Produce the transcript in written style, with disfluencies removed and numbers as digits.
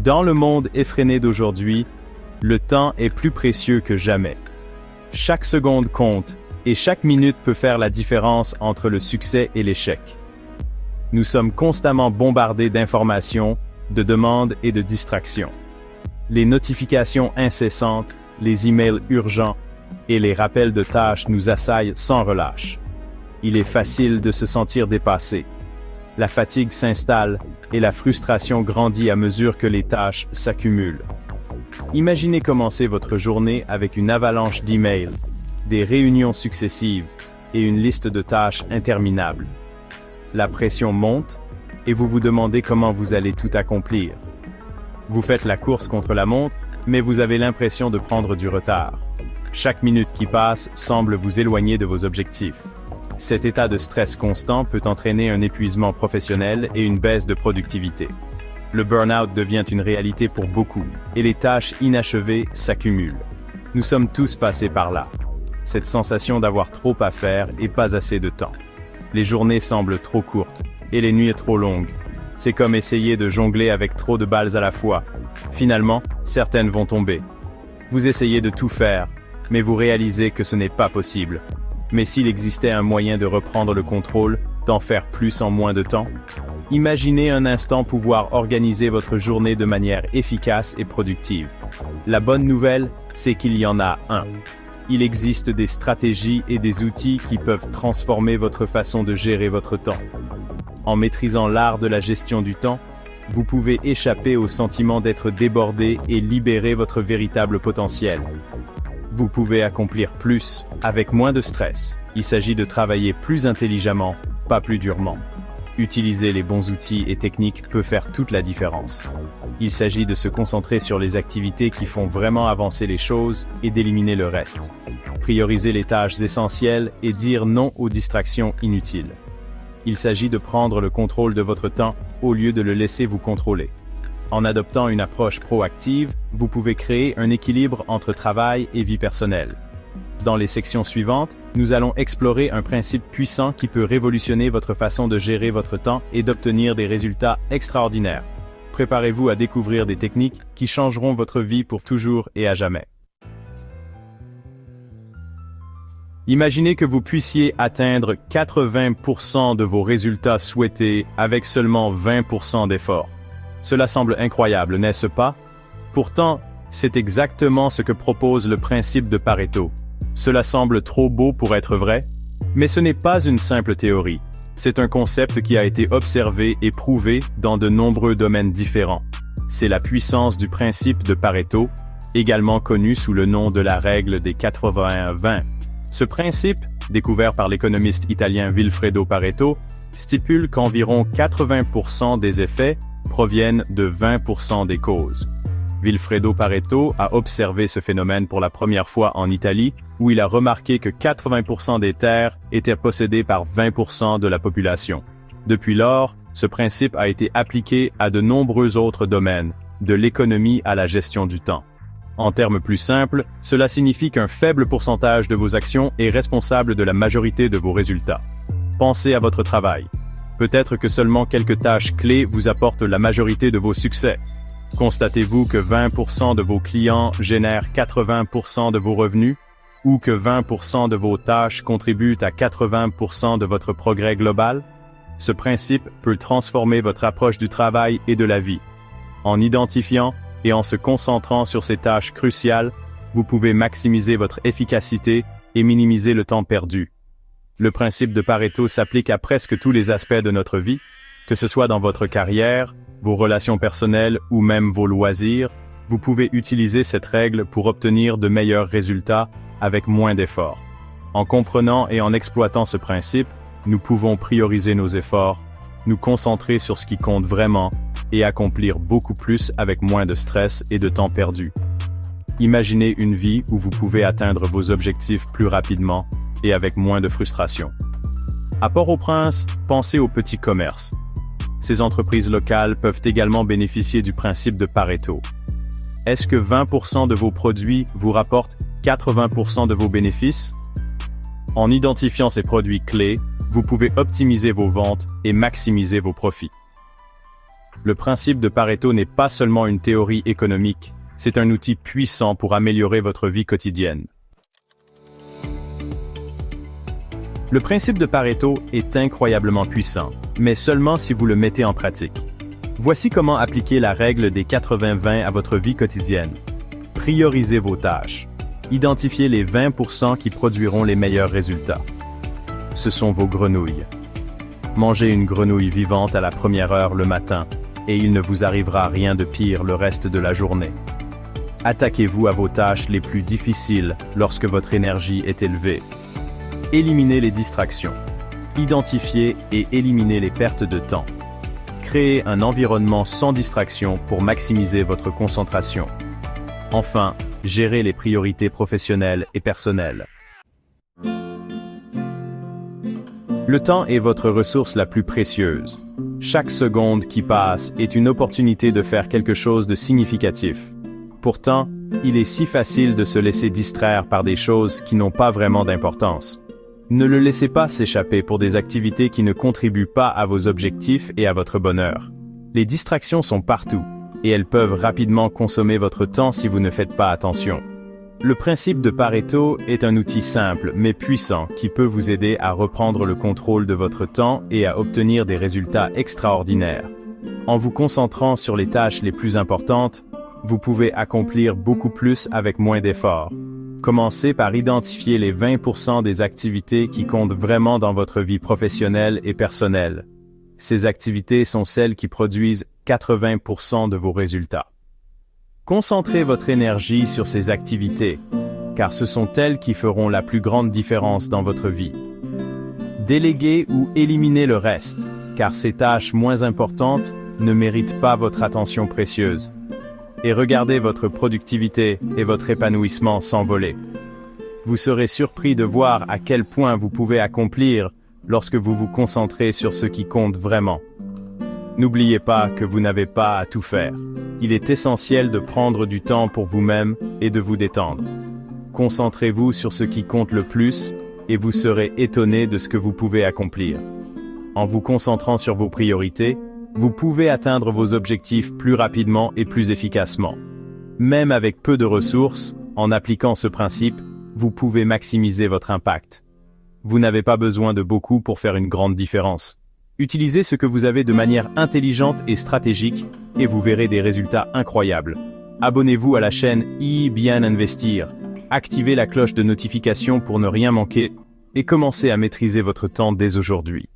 Dans le monde effréné d'aujourd'hui, le temps est plus précieux que jamais. Chaque seconde compte, et chaque minute peut faire la différence entre le succès et l'échec. Nous sommes constamment bombardés d'informations, de demandes et de distractions. Les notifications incessantes, les emails urgents et les rappels de tâches nous assaillent sans relâche. Il est facile de se sentir dépassé. La fatigue s'installe et la frustration grandit à mesure que les tâches s'accumulent. Imaginez commencer votre journée avec une avalanche d'emails, des réunions successives et une liste de tâches interminables. La pression monte et vous vous demandez comment vous allez tout accomplir. Vous faites la course contre la montre, mais vous avez l'impression de prendre du retard. Chaque minute qui passe semble vous éloigner de vos objectifs. Cet état de stress constant peut entraîner un épuisement professionnel et une baisse de productivité. Le burn-out devient une réalité pour beaucoup, et les tâches inachevées s'accumulent. Nous sommes tous passés par là. Cette sensation d'avoir trop à faire et pas assez de temps. Les journées semblent trop courtes, et les nuits trop longues. C'est comme essayer de jongler avec trop de balles à la fois. Finalement, certaines vont tomber. Vous essayez de tout faire, mais vous réalisez que ce n'est pas possible. Mais s'il existait un moyen de reprendre le contrôle, d'en faire plus en moins de temps? Imaginez un instant pouvoir organiser votre journée de manière efficace et productive. La bonne nouvelle, c'est qu'il y en a un. Il existe des stratégies et des outils qui peuvent transformer votre façon de gérer votre temps. En maîtrisant l'art de la gestion du temps, vous pouvez échapper au sentiment d'être débordé et libérer votre véritable potentiel. Vous pouvez accomplir plus, avec moins de stress. Il s'agit de travailler plus intelligemment, pas plus durement. Utiliser les bons outils et techniques peut faire toute la différence. Il s'agit de se concentrer sur les activités qui font vraiment avancer les choses et d'éliminer le reste. Prioriser les tâches essentielles et dire non aux distractions inutiles. Il s'agit de prendre le contrôle de votre temps au lieu de le laisser vous contrôler. En adoptant une approche proactive, vous pouvez créer un équilibre entre travail et vie personnelle. Dans les sections suivantes, nous allons explorer un principe puissant qui peut révolutionner votre façon de gérer votre temps et d'obtenir des résultats extraordinaires. Préparez-vous à découvrir des techniques qui changeront votre vie pour toujours et à jamais. Imaginez que vous puissiez atteindre 80% de vos résultats souhaités avec seulement 20% d'efforts. Cela semble incroyable, n'est-ce pas? Pourtant, c'est exactement ce que propose le principe de Pareto. Cela semble trop beau pour être vrai, mais ce n'est pas une simple théorie. C'est un concept qui a été observé et prouvé dans de nombreux domaines différents. C'est la puissance du principe de Pareto, également connu sous le nom de la règle des 80-20. Ce principe, découvert par l'économiste italien Vilfredo Pareto, stipule qu'environ 80% des effets proviennent de 20% des causes. Vilfredo Pareto a observé ce phénomène pour la première fois en Italie, où il a remarqué que 80% des terres étaient possédées par 20% de la population. Depuis lors, ce principe a été appliqué à de nombreux autres domaines, de l'économie à la gestion du temps. En termes plus simples, cela signifie qu'un faible pourcentage de vos actions est responsable de la majorité de vos résultats. Pensez à votre travail. Peut-être que seulement quelques tâches clés vous apportent la majorité de vos succès. Constatez-vous que 20% de vos clients génèrent 80% de vos revenus, ou que 20% de vos tâches contribuent à 80% de votre progrès global? Ce principe peut transformer votre approche du travail et de la vie. En identifiant et en se concentrant sur ces tâches cruciales, vous pouvez maximiser votre efficacité et minimiser le temps perdu. Le principe de Pareto s'applique à presque tous les aspects de notre vie, que ce soit dans votre carrière, vos relations personnelles ou même vos loisirs. Vous pouvez utiliser cette règle pour obtenir de meilleurs résultats avec moins d'efforts. En comprenant et en exploitant ce principe, nous pouvons prioriser nos efforts, nous concentrer sur ce qui compte vraiment et accomplir beaucoup plus avec moins de stress et de temps perdu. Imaginez une vie où vous pouvez atteindre vos objectifs plus rapidement et avec moins de frustration. À Port-au-Prince, pensez aux petits commerces. Ces entreprises locales peuvent également bénéficier du principe de Pareto. Est-ce que 20% de vos produits vous rapportent 80% de vos bénéfices? En identifiant ces produits clés, vous pouvez optimiser vos ventes et maximiser vos profits. Le principe de Pareto n'est pas seulement une théorie économique, c'est un outil puissant pour améliorer votre vie quotidienne. Le principe de Pareto est incroyablement puissant, mais seulement si vous le mettez en pratique. Voici comment appliquer la règle des 80-20 à votre vie quotidienne. Priorisez vos tâches. Identifiez les 20% qui produiront les meilleurs résultats. Ce sont vos grenouilles. Mangez une grenouille vivante à la première heure le matin, et il ne vous arrivera rien de pire le reste de la journée. Attaquez-vous à vos tâches les plus difficiles lorsque votre énergie est élevée. Éliminez les distractions. Identifiez et éliminez les pertes de temps. Créez un environnement sans distraction pour maximiser votre concentration. Enfin, gérez les priorités professionnelles et personnelles. Le temps est votre ressource la plus précieuse. Chaque seconde qui passe est une opportunité de faire quelque chose de significatif. Pourtant, il est si facile de se laisser distraire par des choses qui n'ont pas vraiment d'importance. Ne le laissez pas s'échapper pour des activités qui ne contribuent pas à vos objectifs et à votre bonheur. Les distractions sont partout, et elles peuvent rapidement consommer votre temps si vous ne faites pas attention. Le principe de Pareto est un outil simple mais puissant qui peut vous aider à reprendre le contrôle de votre temps et à obtenir des résultats extraordinaires. En vous concentrant sur les tâches les plus importantes, vous pouvez accomplir beaucoup plus avec moins d'efforts. Commencez par identifier les 20% des activités qui comptent vraiment dans votre vie professionnelle et personnelle. Ces activités sont celles qui produisent 80% de vos résultats. Concentrez votre énergie sur ces activités, car ce sont elles qui feront la plus grande différence dans votre vie. Déléguez ou éliminez le reste, car ces tâches moins importantes ne méritent pas votre attention précieuse. Et regardez votre productivité et votre épanouissement s'envoler. Vous serez surpris de voir à quel point vous pouvez accomplir lorsque vous vous concentrez sur ce qui compte vraiment. N'oubliez pas que vous n'avez pas à tout faire. Il est essentiel de prendre du temps pour vous-même et de vous détendre. Concentrez-vous sur ce qui compte le plus et vous serez étonné de ce que vous pouvez accomplir. En vous concentrant sur vos priorités, vous pouvez atteindre vos objectifs plus rapidement et plus efficacement. Même avec peu de ressources, en appliquant ce principe, vous pouvez maximiser votre impact. Vous n'avez pas besoin de beaucoup pour faire une grande différence. Utilisez ce que vous avez de manière intelligente et stratégique et vous verrez des résultats incroyables. Abonnez-vous à la chaîne Bien Investir, activez la cloche de notification pour ne rien manquer et commencez à maîtriser votre temps dès aujourd'hui.